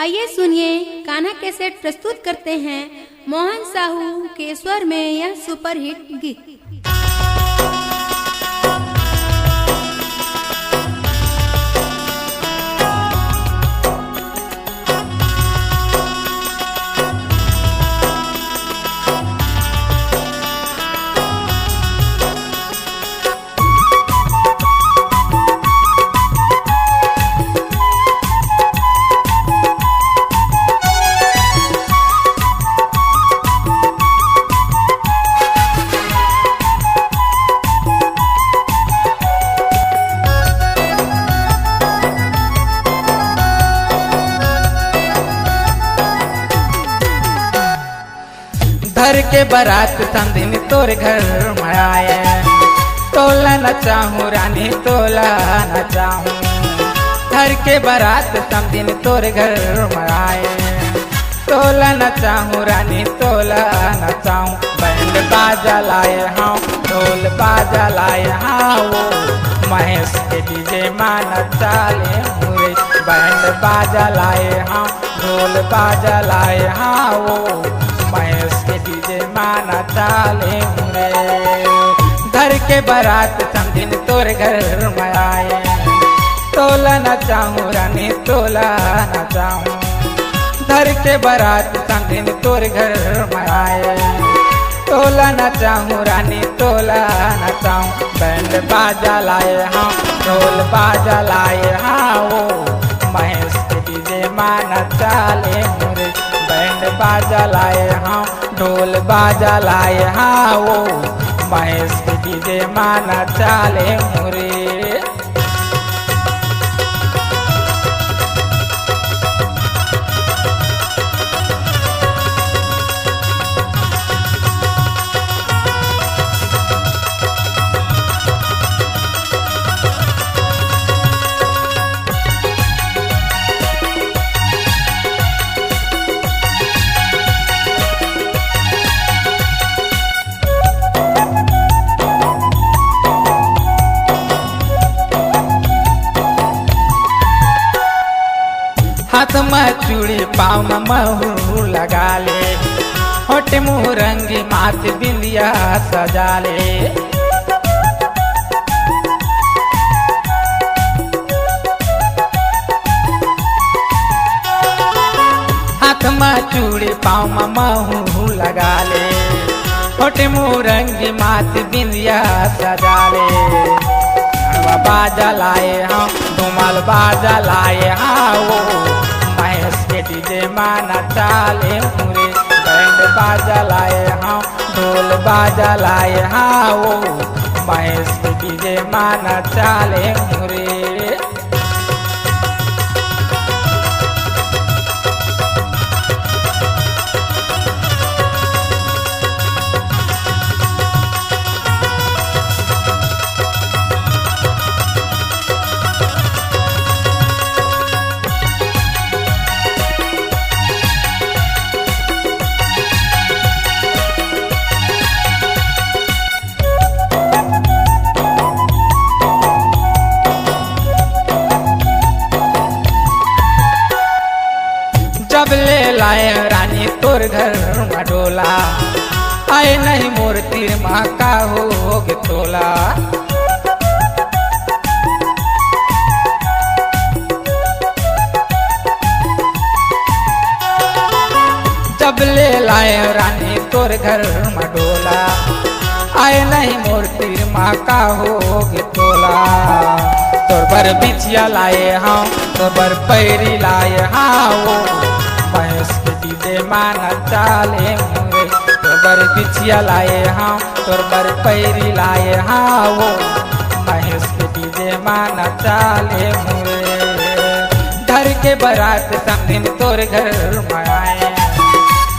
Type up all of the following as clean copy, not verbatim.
आइए सुनिए कान्हा कैसेट प्रस्तुत करते हैं मोहन साहू के स्वर में यह सुपरहिट गीत। घर के बारात संदिन तोर घर में आए, तोला न चाहूँ रानी तोला न चाहूँ। घर के बारात संदिन तोर घर में आए, तोला न चाहूँ रानी तोला न चाहूँ। बैंड बाजा लाए हाँ, ढोल बाजा लाए हाँ, वो महेश के डीजे माना चाले मुरे। बैंड बाजा लाए हाँ, ढोल बाजा लाए हाँ, वो महेश के डीजे माना चाले मुरे। घर के बारात संदिन तोर घर में आए, तोला न चाहूँ रानी तोला न चाहूँ। घर के बारात संदिन तोर घर में आए, तोला न चाहूँ रानी तोला न चाहूँ। बैंड बाजा लाए हाँ, ढोल बाजा लाए हाँ, वो महेश के डीजे माना चाले मुरे। बैंड बाजा लाए हाँ, ढोल बाजा लाए हाँ, वो महेश के डीजे माना चाले मुरे। हाथ में चूड़ी पाँव में महू लगा ले, होठ मुँह रंगी माथ बिंदिया सजा ले। हाथ में चूड़ी पाँव में महू लगा ले, होठ मुँह रंगी माथ बिंदिया सजा ले। बाजा लाए हाँ, धुमाल बाजा लाए हाँ, वो महेश के डीजे माना चाले मुरे। बैंड बाजा लाए हाँ, ढोल बाजा लाए हाँ, वो महेश के डीजे माना चाले मुरे। जब ले लाए रानी तोर घर में डोला, आए नहीं मोर तीर माँ का होगे तोला। जब ले लाए रानी तोर घर में डोला, आए नहीं मोर तीर माँ का होगे तोला। तोर बर बिछिया लाए हाँ, तोर बर पैरी लाए हाँ, वो महेश के डीजे माना चाले मुरे। तोर बर बिछिया लाए हाँ, तोर बर पैरी लाए हाँ, वो महेश के डीजे माना चाले मुरे। घर के बारात संदिन तोर घर में आए,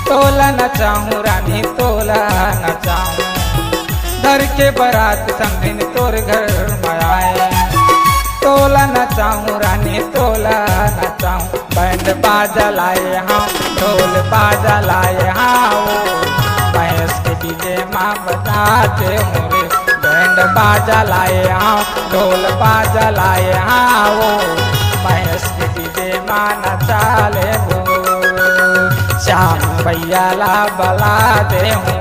तोला न चाहूँ रानी तोला न चाहूँ। घर के बारात संदिन तोर घर में आए, तोला न चाहूँ रानी तोला न चाहूँ। बैंड बाजा लाए हाँ, ढोल बाजा लाए हाँ, वो महेश के डीजे माँ बजाते मुरे। बैंड बाजा लाए हाँ, ढोल बाजा लाए हाँ, वो महेश के डीजे ना नचाले हूँ। श्याम भैया ला बला दे हूँ,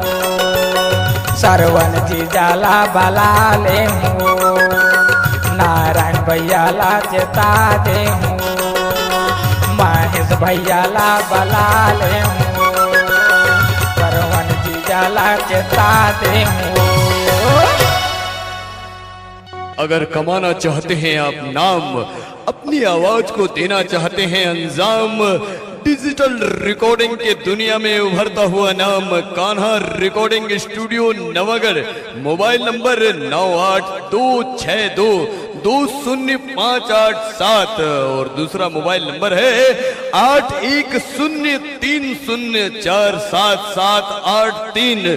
सरवन जीजा ला बला ले हूँ, नारायण भैया ला चेता दे हूँ, महेश भैया ला बला ले हूँ, सरवन जीजा ला चेता दे हूँ। अगर कमाना चाहते हैं आप नाम, अपनी आवाज को देना चाहते हैं अंजाम, डिजिटल रिकॉर्डिंग के दुनिया में उभरता हुआ नाम Kanha recording studio Navagarh. Mobile number 9826220587 और दूसरा मोबाइल नंबर है 8103047783।